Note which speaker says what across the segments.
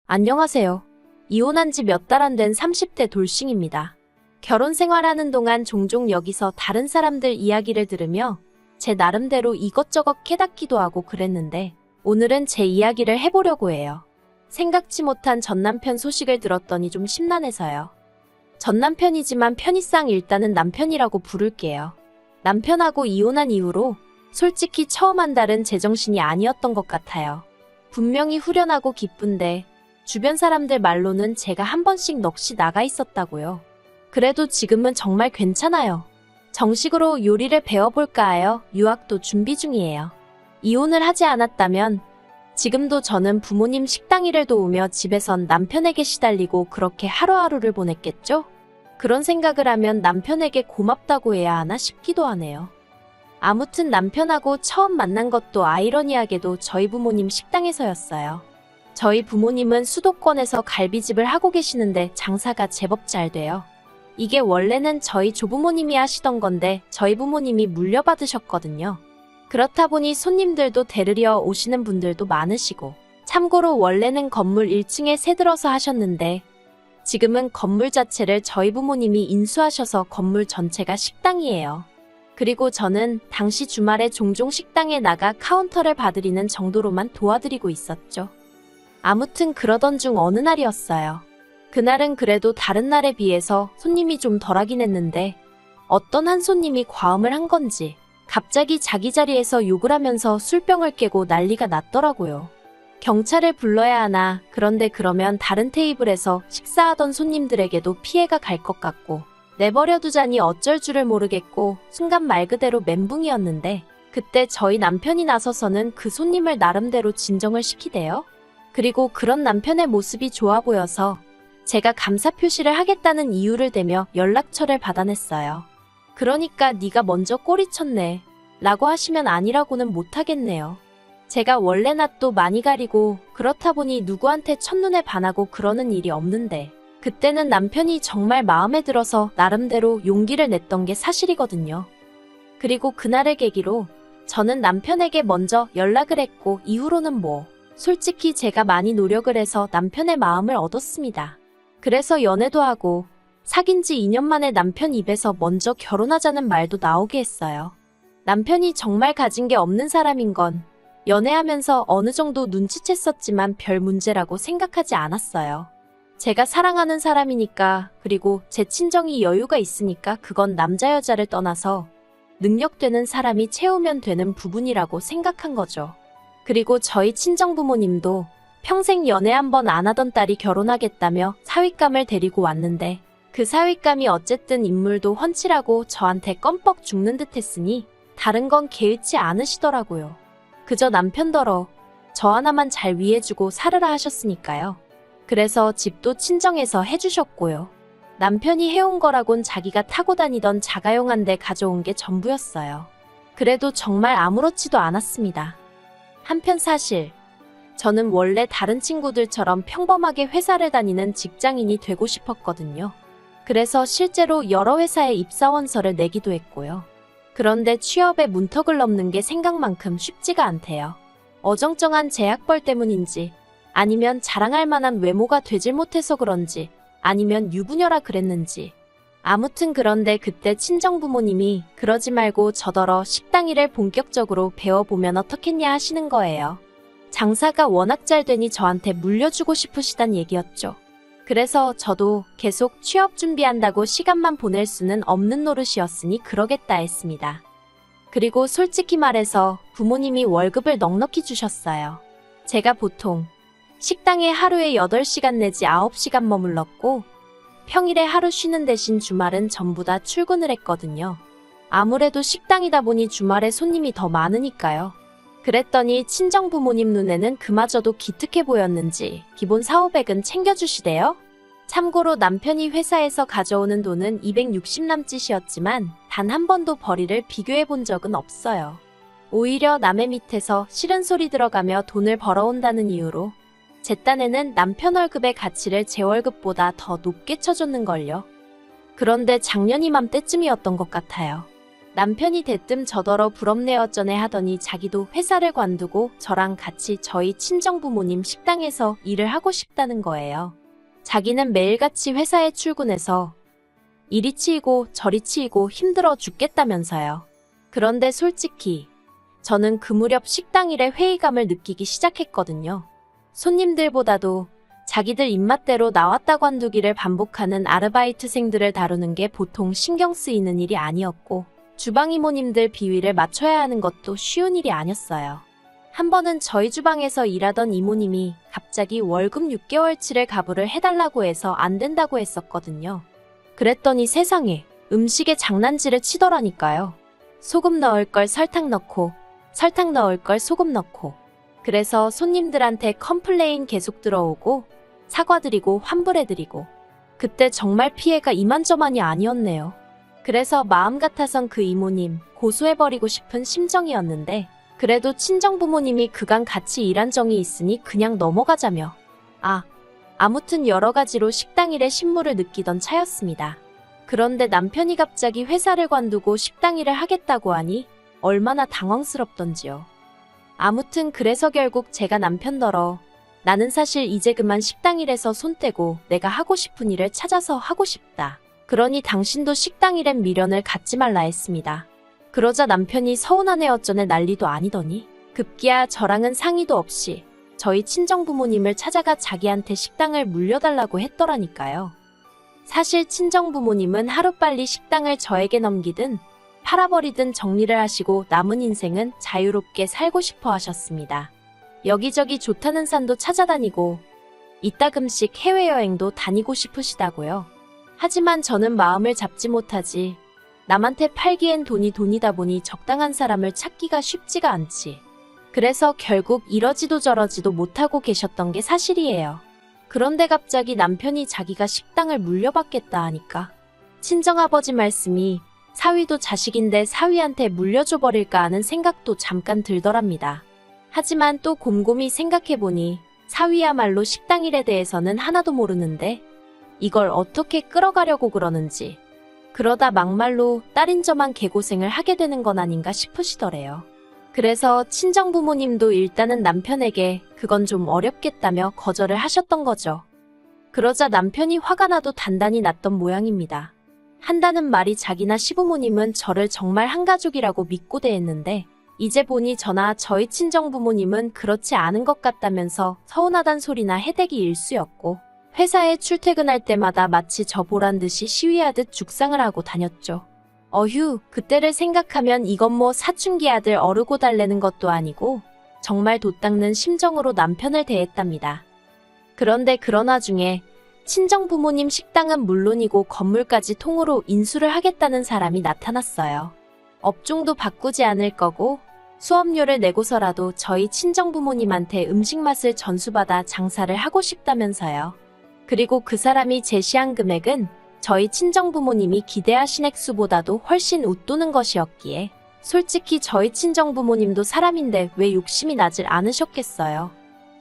Speaker 1: 안녕하세요. 이혼한 지 몇 달 안 된 30대 돌싱입니다. 결혼 생활하는 동안 종종 여기서 다른 사람들 이야기를 들으며 제 나름대로 이것저것 깨닫기도 하고 그랬는데 오늘은 제 이야기를 해보려고 해요. 생각지 못한 전남편 소식을 들었더니 좀 심란해서요. 전남편이지만 편의상 일단은 남편이라고 부를게요. 남편하고 이혼한 이후로 솔직히 처음 한 달은 제정신이 아니었던 것 같아요. 분명히 후련하고 기쁜데 주변 사람들 말로는 제가 한 번씩 넋이 나가 있었다고요. 그래도 지금은 정말 괜찮아요. 정식으로 요리를 배워볼까 하여 유학도 준비 중이에요. 이혼을 하지 않았다면 지금도 저는 부모님 식당 일을 도우며 집에선 남편에게 시달리고 그렇게 하루하루를 보냈겠죠? 그런 생각을 하면 남편에게 고맙다고 해야 하나 싶기도 하네요. 아무튼 남편하고 처음 만난 것도 아이러니하게도 저희 부모님 식당에서였어요. 저희 부모님은 수도권에서 갈비집을 하고 계시는데 장사가 제법 잘 돼요. 이게 원래는 저희 조부모님이 하시던 건데 저희 부모님이 물려받으셨거든요. 그렇다 보니 손님들도 데리러 오시는 분들도 많으시고, 참고로 원래는 건물 1층에 새들어서 하셨는데 지금은 건물 자체를 저희 부모님이 인수하셔서 건물 전체가 식당이에요. 그리고 저는 당시 주말에 종종 식당에 나가 카운터를 봐드리는 정도로만 도와드리고 있었죠. 아무튼 그러던 중 어느 날이었어요. 그날은 그래도 다른 날에 비해서 손님이 좀 덜하긴 했는데 어떤 한 손님이 과음을 한 건지 갑자기 자기 자리에서 욕을 하면서 술병을 깨고 난리가 났더라고요. 경찰을 불러야 하나, 그런데 그러면 다른 테이블에서 식사하던 손님들에게도 피해가 갈 것 같고 내버려 두자니 어쩔 줄을 모르겠고 순간 말 그대로 멘붕이었는데 그때 저희 남편이 나서서는 그 손님을 나름대로 진정을 시키대요. 그리고 그런 남편의 모습이 좋아 보여서 제가 감사 표시를 하겠다는 이유를 대며 연락처를 받아냈어요. 그러니까 네가 먼저 꼬리쳤네 라고 하시면 아니라고는 못하겠네요. 제가 원래 낯도 많이 가리고 그렇다 보니 누구한테 첫눈에 반하고 그러는 일이 없는데 그때는 남편이 정말 마음에 들어서 나름대로 용기를 냈던 게 사실이거든요. 그리고 그날을 계기로 저는 남편에게 먼저 연락을 했고 이후로는 솔직히 제가 많이 노력을 해서 남편의 마음을 얻었습니다. 그래서 연애도 하고 사귄 지 2년 만에 남편 입에서 먼저 결혼하자는 말도 나오게 했어요. 남편이 정말 가진 게 없는 사람인 건 연애하면서 어느 정도 눈치챘었지만 별 문제라고 생각하지 않았어요. 제가 사랑하는 사람이니까, 그리고 제 친정이 여유가 있으니까 그건 남자 여자를 떠나서 능력되는 사람이 채우면 되는 부분이라고 생각한 거죠. 그리고 저희 친정부모님도 평생 연애 한 번 안 하던 딸이 결혼하겠다며 사윗감을 데리고 왔는데 그 사윗감이 어쨌든 인물도 훤칠하고 저한테 껌뻑 죽는 듯 했으니 다른 건 개의치 않으시더라고요. 그저 남편더러 저 하나만 잘 위해주고 살으라 하셨으니까요. 그래서 집도 친정에서 해주셨고요. 남편이 해온 거라곤 자기가 타고 다니던 자가용 한 대 가져온 게 전부였어요. 그래도 정말 아무렇지도 않았습니다. 한편 사실 저는 원래 다른 친구들처럼 평범하게 회사를 다니는 직장인이 되고 싶었거든요. 그래서 실제로 여러 회사에 입사원서를 내기도 했고요. 그런데 취업에 문턱을 넘는 게 생각만큼 쉽지가 않대요. 어정쩡한 제약벌 때문인지, 아니면 자랑할 만한 외모가 되질 못해서 그런지, 아니면 유부녀라 그랬는지. 아무튼 그런데 그때 친정부모님이 그러지 말고 저더러 식당 일을 본격적으로 배워보면 어떻겠냐 하시는 거예요. 장사가 워낙 잘 되니 저한테 물려주고 싶으시단 얘기였죠. 그래서 저도 계속 취업 준비한다고 시간만 보낼 수는 없는 노릇이었으니 그러겠다 했습니다. 그리고 솔직히 말해서 부모님이 월급을 넉넉히 주셨어요. 제가 보통 식당에 하루에 8시간 내지 9시간 머물렀고 평일에 하루 쉬는 대신 주말은 전부 다 출근을 했거든요. 아무래도 식당이다 보니 주말에 손님이 더 많으니까요. 그랬더니 친정부모님 눈에는 그마저도 기특해 보였는지 기본 4,500은 챙겨주시대요. 참고로 남편이 회사에서 가져오는 돈은 260 남짓이었지만 단 한 번도 벌이를 비교해 본 적은 없어요. 오히려 남의 밑에서 싫은 소리 들어가며 돈을 벌어온다는 이유로 제 딴에는 남편 월급의 가치를 제 월급보다 더 높게 쳐줬는걸요. 그런데 작년 이맘때쯤이었던 것 같아요. 남편이 대뜸 저더러 부럽네 어쩌네 하더니 자기도 회사를 관두고 저랑 같이 저희 친정부모님 식당에서 일을 하고 싶다는 거예요. 자기는 매일같이 회사에 출근해서 이리 치이고 저리 치이고 힘들어 죽겠다면서요. 그런데 솔직히 저는 그 무렵 식당 일에 회의감을 느끼기 시작했거든요. 손님들보다도 자기들 입맛대로 나왔다 관두기를 반복하는 아르바이트생들을 다루는 게 보통 신경 쓰이는 일이 아니었고 주방 이모님들 비위를 맞춰야 하는 것도 쉬운 일이 아니었어요. 한 번은 저희 주방에서 일하던 이모님이 갑자기 월급 6개월치를 가부를 해달라고 해서 안 된다고 했었거든요. 그랬더니 세상에 음식에 장난질을 치더라니까요. 소금 넣을 걸 설탕 넣고 설탕 넣을 걸 소금 넣고 그래서 손님들한테 컴플레인 계속 들어오고 사과드리고 환불해드리고 그때 정말 피해가 이만저만이 아니었네요. 그래서 마음 같아선 그 이모님 고소해버리고 싶은 심정이었는데 그래도 친정부모님이 그간 같이 일한 정이 있으니 그냥 넘어가자며 아무튼 여러 가지로 식당 일에 신물을 느끼던 차였습니다. 그런데 남편이 갑자기 회사를 관두고 식당 일을 하겠다고 하니 얼마나 당황스럽던지요. 아무튼 그래서 결국 제가 남편더러 나는 사실 이제 그만 식당 일에서 손 떼고 내가 하고 싶은 일을 찾아서 하고 싶다. 그러니 당신도 식당 일엔 미련을 갖지 말라 했습니다. 그러자 남편이 서운하네 어쩌네 난리도 아니더니 급기야 저랑은 상의도 없이 저희 친정부모님을 찾아가 자기한테 식당을 물려달라고 했더라니까요. 사실 친정부모님은 하루빨리 식당을 저에게 넘기든 팔아버리든 정리를 하시고 남은 인생은 자유롭게 살고 싶어 하셨습니다. 여기저기 좋다는 산도 찾아다니고 이따금씩 해외여행도 다니고 싶으시다고요. 하지만 저는 마음을 잡지 못하지. 남한테 팔기엔 돈이 돈이다 보니 적당한 사람을 찾기가 쉽지가 않지. 그래서 결국 이러지도 저러지도 못하고 계셨던 게 사실이에요. 그런데 갑자기 남편이 자기가 식당을 물려받겠다 하니까 친정아버지 말씀이 사위도 자식인데 사위한테 물려줘 버릴까 하는 생각도 잠깐 들더랍니다. 하지만 또 곰곰이 생각해보니 사위야말로 식당 일에 대해서는 하나도 모르는데 이걸 어떻게 끌어가려고 그러는지 그러다 막말로 딸인 저만 개고생을 하게 되는 건 아닌가 싶으시더래요. 그래서 친정부모님도 일단은 남편에게 그건 좀 어렵겠다며 거절을 하셨던 거죠. 그러자 남편이 화가 나도 단단히 났던 모양입니다. 한다는 말이 자기나 시부모님은 저를 정말 한 가족이라고 믿고 대했는데 이제 보니 저나 저희 친정부모님은 그렇지 않은 것 같다면서 서운하단 소리나 해대기 일쑤였고 회사에 출퇴근할 때마다 마치 저 보란 듯이 시위하듯 죽상을 하고 다녔죠. 어휴, 그때를 생각하면 이건 뭐 사춘기 아들 어르고 달래는 것도 아니고 정말 돛닦는 심정으로 남편을 대했답니다. 그런데 그런 와중에 친정부모님 식당은 물론이고 건물까지 통으로 인수를 하겠다는 사람이 나타났어요. 업종도 바꾸지 않을 거고 수업료를 내고서라도 저희 친정부모님한테 음식 맛을 전수받아 장사를 하고 싶다면서요. 그리고 그 사람이 제시한 금액은 저희 친정부모님이 기대하신 액수보다도 훨씬 웃도는 것이었기에 솔직히 저희 친정부모님도 사람인데 왜 욕심이 나질 않으셨겠어요.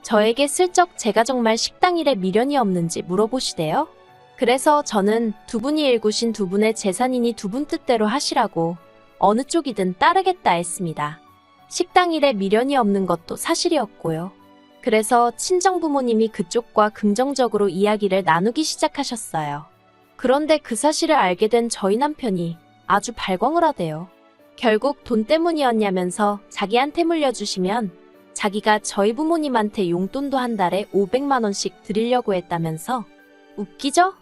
Speaker 1: 저에게 슬쩍 제가 정말 식당 일에 미련이 없는지 물어보시대요. 그래서 저는 두 분이 일구신 두 분의 재산이니 두 분 뜻대로 하시라고 어느 쪽이든 따르겠다 했습니다. 식당 일에 미련이 없는 것도 사실이었고요. 그래서 친정부모님이 그쪽과 긍정적으로 이야기를 나누기 시작하셨어요. 그런데 그 사실을 알게 된 저희 남편이 아주 발광을 하대요. 결국 돈 때문이었냐면서 자기한테 물려주시면 자기가 저희 부모님한테 용돈도 한 달에 500만 원씩 드리려고 했다면서 웃기죠?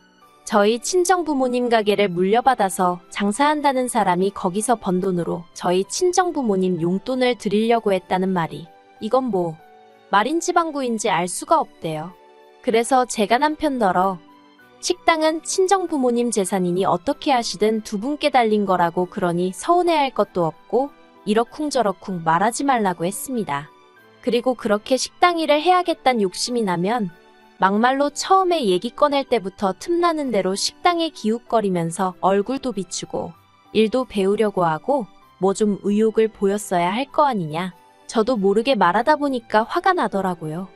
Speaker 1: 저희 친정부모님 가게를 물려받아서 장사한다는 사람이 거기서 번 돈으로 저희 친정부모님 용돈을 드리려고 했다는 말이 이건 뭐 말인지 방구인지 알 수가 없대요. 그래서 제가 남편더러 식당은 친정부모님 재산이니 어떻게 하시든 두 분께 달린 거라고 그러니 서운해할 것도 없고 이러쿵저러쿵 말하지 말라고 했습니다. 그리고 그렇게 식당 일을 해야겠단 욕심이 나면 막말로 처음에 얘기 꺼낼 때부터 틈나는 대로 식당에 기웃거리면서 얼굴도 비추고 일도 배우려고 하고 뭐 좀 의욕을 보였어야 할 거 아니냐. 저도 모르게 말하다 보니까 화가 나더라고요.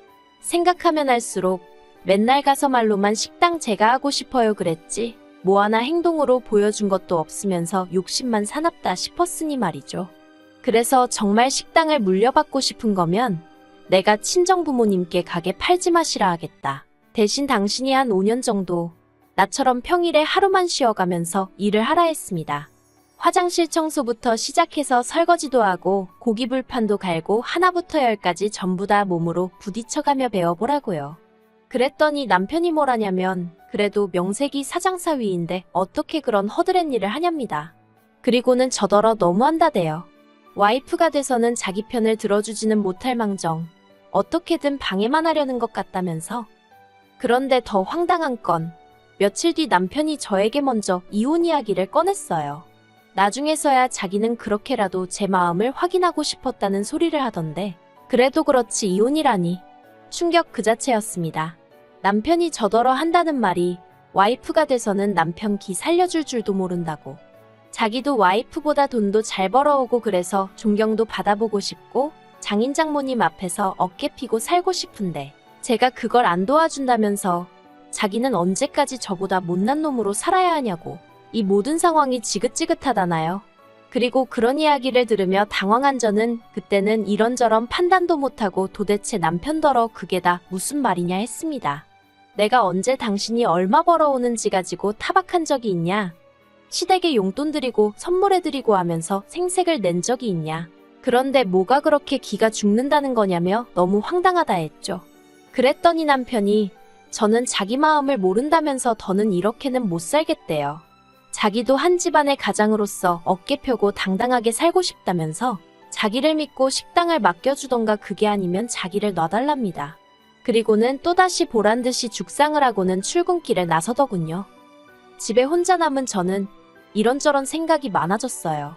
Speaker 1: 생각하면 할수록 맨날 가서 말로만 식당 제가 하고 싶어요 그랬지 뭐 하나 행동으로 보여준 것도 없으면서 욕심만 사납다 싶었으니 말이죠. 그래서 정말 식당을 물려받고 싶은 거면 내가 친정부모님께 가게 팔지 마시라 하겠다. 대신 당신이 한 5년 정도 나처럼 평일에 하루만 쉬어가면서 일을 하라 했습니다. 화장실 청소부터 시작해서 설거지도 하고 고기불판도 갈고 하나부터 열까지 전부 다 몸으로 부딪혀가며 배워보라고요. 그랬더니 남편이 뭐라냐면 그래도 명색이 사장사위인데 어떻게 그런 허드렛 일을 하냐입니다. 그리고는 저더러 너무한다대요. 와이프가 돼서는 자기 편을 들어주지는 못할 망정 어떻게든 방해만 하려는 것 같다면서. 그런데 더 황당한 건 며칠 뒤 남편이 저에게 먼저 이혼 이야기를 꺼냈어요. 나중에서야 자기는 그렇게라도 제 마음을 확인하고 싶었다는 소리를 하던데 그래도 그렇지 이혼이라니. 충격 그 자체였습니다. 남편이 저더러 한다는 말이 와이프가 돼서는 남편 기 살려줄 줄도 모른다고. 자기도 와이프보다 돈도 잘 벌어오고 그래서 존경도 받아보고 싶고 장인 장모님 앞에서 어깨 피고 살고 싶은데 제가 그걸 안 도와준다면서 자기는 언제까지 저보다 못난 놈으로 살아야 하냐고. 이 모든 상황이 지긋지긋하다나요. 그리고 그런 이야기를 들으며 당황한 저는 그때는 이런저런 판단도 못하고 도대체 남편더러 그게 다 무슨 말이냐 했습니다. 내가 언제 당신이 얼마 벌어오는지 가지고 타박한 적이 있냐? 시댁에 용돈 드리고 선물해드리고 하면서 생색을 낸 적이 있냐? 그런데 뭐가 그렇게 기가 죽는다는 거냐며 너무 황당하다 했죠. 그랬더니 남편이 저는 자기 마음을 모른다면서 더는 이렇게는 못 살겠대요. 자기도 한 집안의 가장으로서 어깨 펴고 당당하게 살고 싶다면서 자기를 믿고 식당을 맡겨주던가 그게 아니면 자기를 놔달랍니다. 그리고는 또다시 보란듯이 죽상을 하고는 출근길에 나서더군요. 집에 혼자 남은 저는 이런저런 생각이 많아졌어요.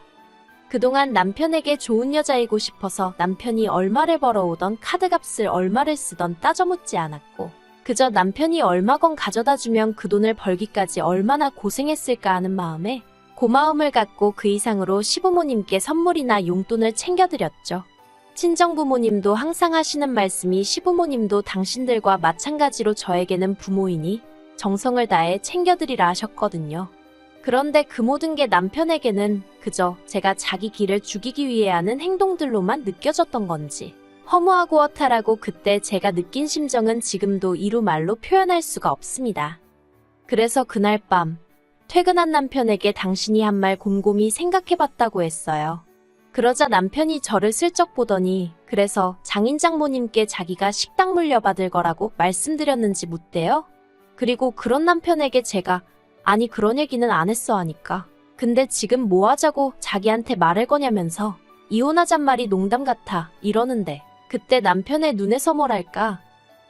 Speaker 1: 그동안 남편에게 좋은 여자이고 싶어서 남편이 얼마를 벌어오던 카드값을 얼마를 쓰던 따져 묻지 않았고 그저 남편이 얼마건 가져다 주면 그 돈을 벌기까지 얼마나 고생했을까 하는 마음에 고마움을 갖고 그 이상으로 시부모님께 선물이나 용돈을 챙겨드렸죠. 친정부모님도 항상 하시는 말씀이 시부모님도 당신들과 마찬가지로 저에게는 부모이니 정성을 다해 챙겨드리라 하셨거든요. 그런데 그 모든 게 남편에게는 그저 제가 자기 기를 죽이기 위해 하는 행동들로만 느껴졌던 건지 허무하고 허탈하고 그때 제가 느낀 심정은 지금도 이루 말로 표현할 수가 없습니다. 그래서 그날 밤 퇴근한 남편에게 당신이 한 말 곰곰이 생각해봤다고 했어요. 그러자 남편이 저를 슬쩍 보더니 그래서 장인장모님께 자기가 식당 물려받을 거라고 말씀드렸는지 묻대요. 그리고 그런 남편에게 제가 아니 그런 얘기는 안 했어 하니까 근데 지금 뭐 하자고 자기한테 말할 거냐면서 이혼하잔 말이 농담 같아 이러는데 그때 남편의 눈에서 뭐랄까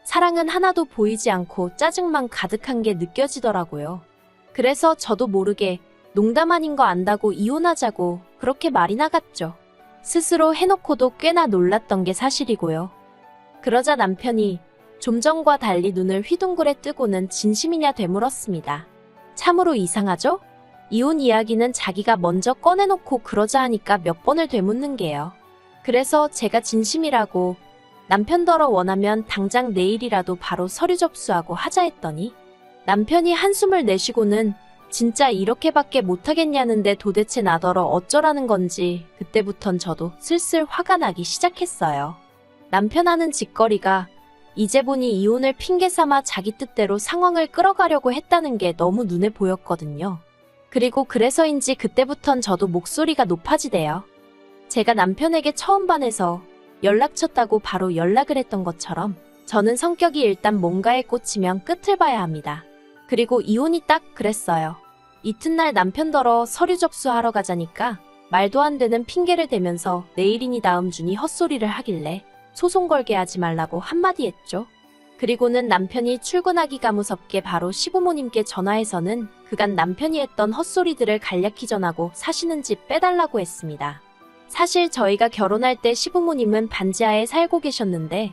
Speaker 1: 사랑은 하나도 보이지 않고 짜증만 가득한 게 느껴지더라고요. 그래서 저도 모르게 농담 아닌 거 안다고 이혼하자고 그렇게 말이 나갔죠. 스스로 해놓고도 꽤나 놀랐던 게 사실이고요. 그러자 남편이 좀 전과 달리 눈을 휘둥그레 뜨고는 진심이냐 되물었습니다. 참으로 이상하죠? 이혼 이야기는 자기가 먼저 꺼내놓고 그러자 하니까 몇 번을 되묻는 게요. 그래서 제가 진심이라고 남편더러 원하면 당장 내일이라도 바로 서류 접수하고 하자 했더니 남편이 한숨을 내쉬고는 진짜 이렇게밖에 못하겠냐는데 도대체 나더러 어쩌라는 건지 그때부턴 저도 슬슬 화가 나기 시작했어요. 남편 하는 짓거리가 이제 보니 이혼을 핑계 삼아 자기 뜻대로 상황을 끌어가려고 했다는 게 너무 눈에 보였거든요. 그리고 그래서인지 그때부턴 저도 목소리가 높아지대요. 제가 남편에게 처음 반해서 연락쳤다고 바로 연락을 했던 것처럼 저는 성격이 일단 뭔가에 꽂히면 끝을 봐야 합니다. 그리고 이혼이 딱 그랬어요. 이튿날 남편더러 서류 접수하러 가자니까 말도 안 되는 핑계를 대면서 내일이니 다음 주니 헛소리를 하길래 소송 걸게 하지 말라고 한마디 했죠. 그리고는 남편이 출근하기가 무섭게 바로 시부모님께 전화해서는 그간 남편이 했던 헛소리들을 간략히 전하고 사시는 집 빼달라고 했습니다. 사실 저희가 결혼할 때 시부모님은 반지하에 살고 계셨는데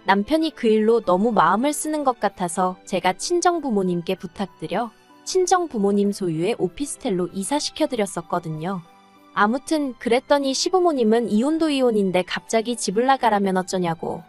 Speaker 1: 남편이 그 일로 너무 마음을 쓰는 것 같아서 제가 친정부모님께 부탁드려 친정부모님 소유의 오피스텔로 이사시켜드렸었거든요. 아무튼 그랬더니 시부모님은 이혼도 이혼인데 갑자기 집을 나가라면 어쩌냐고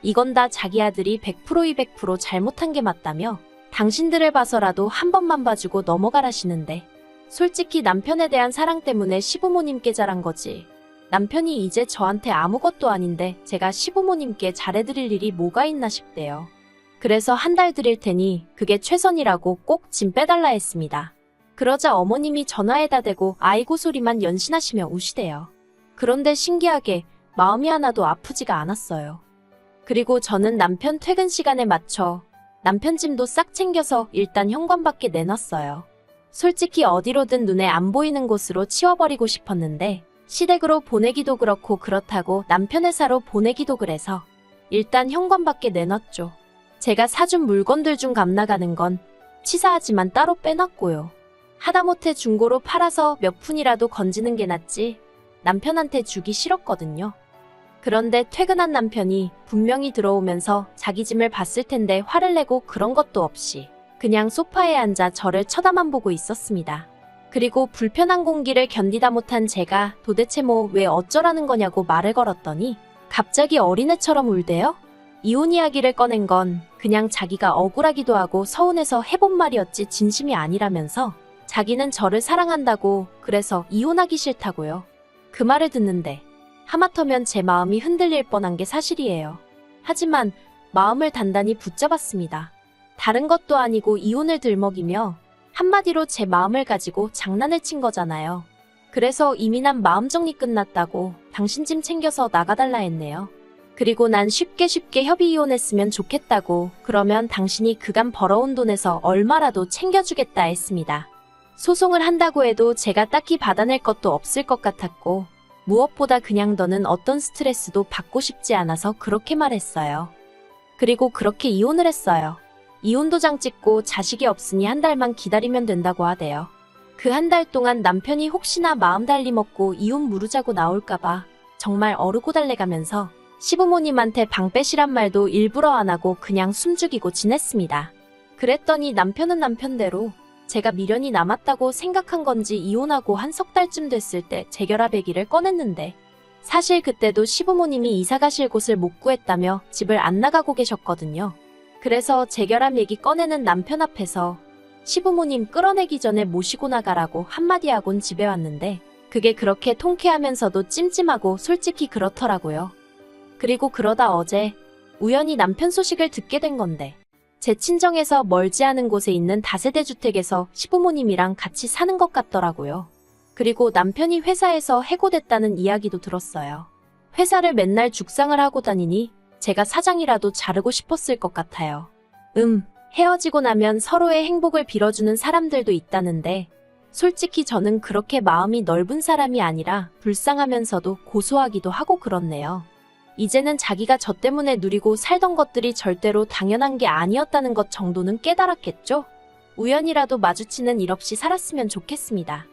Speaker 1: 이건 다 자기 아들이 100% 200% 잘못한 게 맞다며 당신들을 봐서라도 한 번만 봐주고 넘어가라시는데 솔직히 남편에 대한 사랑 때문에 시부모님께 잘한 거지. 남편이 이제 저한테 아무것도 아닌데 제가 시부모님께 잘해드릴 일이 뭐가 있나 싶대요. 그래서 한 달 드릴 테니 그게 최선이라고 꼭 짐 빼달라 했습니다. 그러자 어머님이 전화에다 대고 아이고 소리만 연신하시며 우시대요. 그런데 신기하게 마음이 하나도 아프지가 않았어요. 그리고 저는 남편 퇴근 시간에 맞춰 남편 짐도 싹 챙겨서 일단 현관밖에 내놨어요. 솔직히 어디로든 눈에 안 보이는 곳으로 치워버리고 싶었는데 시댁으로 보내기도 그렇고 그렇다고 남편 회사로 보내기도 그래서 일단 현관밖에 내놨죠. 제가 사준 물건들 중 값 나가는 건 치사하지만 따로 빼놨고요. 하다못해 중고로 팔아서 몇 푼이라도 건지는 게 낫지 남편한테 주기 싫었거든요. 그런데 퇴근한 남편이 분명히 들어오면서 자기 짐을 봤을 텐데 화를 내고 그런 것도 없이 그냥 소파에 앉아 저를 쳐다만 보고 있었습니다. 그리고 불편한 공기를 견디다 못한 제가 도대체 뭐 왜 어쩌라는 거냐고 말을 걸었더니 갑자기 어린애처럼 울대요. 이혼 이야기를 꺼낸 건 그냥 자기가 억울하기도 하고 서운해서 해본 말이었지 진심이 아니라면서 자기는 저를 사랑한다고 그래서 이혼하기 싫다고요. 그 말을 듣는데 하마터면 제 마음이 흔들릴 뻔한 게 사실이에요. 하지만 마음을 단단히 붙잡았습니다. 다른 것도 아니고 이혼을 들먹이며 한마디로 제 마음을 가지고 장난을 친 거잖아요. 그래서 이미 난 마음 정리 끝났다고 당신 짐 챙겨서 나가달라 했네요. 그리고 난 쉽게 협의 이혼했으면 좋겠다고 그러면 당신이 그간 벌어온 돈에서 얼마라도 챙겨주겠다 했습니다. 소송을 한다고 해도 제가 딱히 받아낼 것도 없을 것 같았고 무엇보다 그냥 너는 어떤 스트레스도 받고 싶지 않아서 그렇게 말했어요. 그리고 그렇게 이혼을 했어요. 이혼 도장 찍고 자식이 없으니 한 달만 기다리면 된다고 하대요. 그 한 달 동안 남편이 혹시나 마음 달리 먹고 이혼 무르자고 나올까봐 정말 어르고 달래가면서 시부모님한테 방 빼시란 말도 일부러 안 하고 그냥 숨죽이고 지냈습니다. 그랬더니 남편은 남편대로 제가 미련이 남았다고 생각한 건지 이혼하고 한 석 달쯤 됐을 때 재결합 얘기를 꺼냈는데 사실 그때도 시부모님이 이사 가실 곳을 못 구했다며 집을 안 나가고 계셨거든요. 그래서 재결합 얘기 꺼내는 남편 앞에서 시부모님 끌어내기 전에 모시고 나가라고 한마디 하곤 집에 왔는데 그게 그렇게 통쾌하면서도 찜찜하고 솔직히 그렇더라고요. 그리고 그러다 어제 우연히 남편 소식을 듣게 된 건데 제 친정에서 멀지 않은 곳에 있는 다세대 주택에서 시부모님이랑 같이 사는 것 같더라고요. 그리고 남편이 회사에서 해고됐다는 이야기도 들었어요. 회사를 맨날 죽상을 하고 다니니 제가 사장이라도 자르고 싶었을 것 같아요. 헤어지고 나면 서로의 행복을 빌어주는 사람들도 있다는데 솔직히 저는 그렇게 마음이 넓은 사람이 아니라 불쌍하면서도 고소하기도 하고 그렇네요. 이제는 자기가 저 때문에 누리고 살던 것들이 절대로 당연한 게 아니었다는 것 정도는 깨달았겠죠? 우연이라도 마주치는 일 없이 살았으면 좋겠습니다.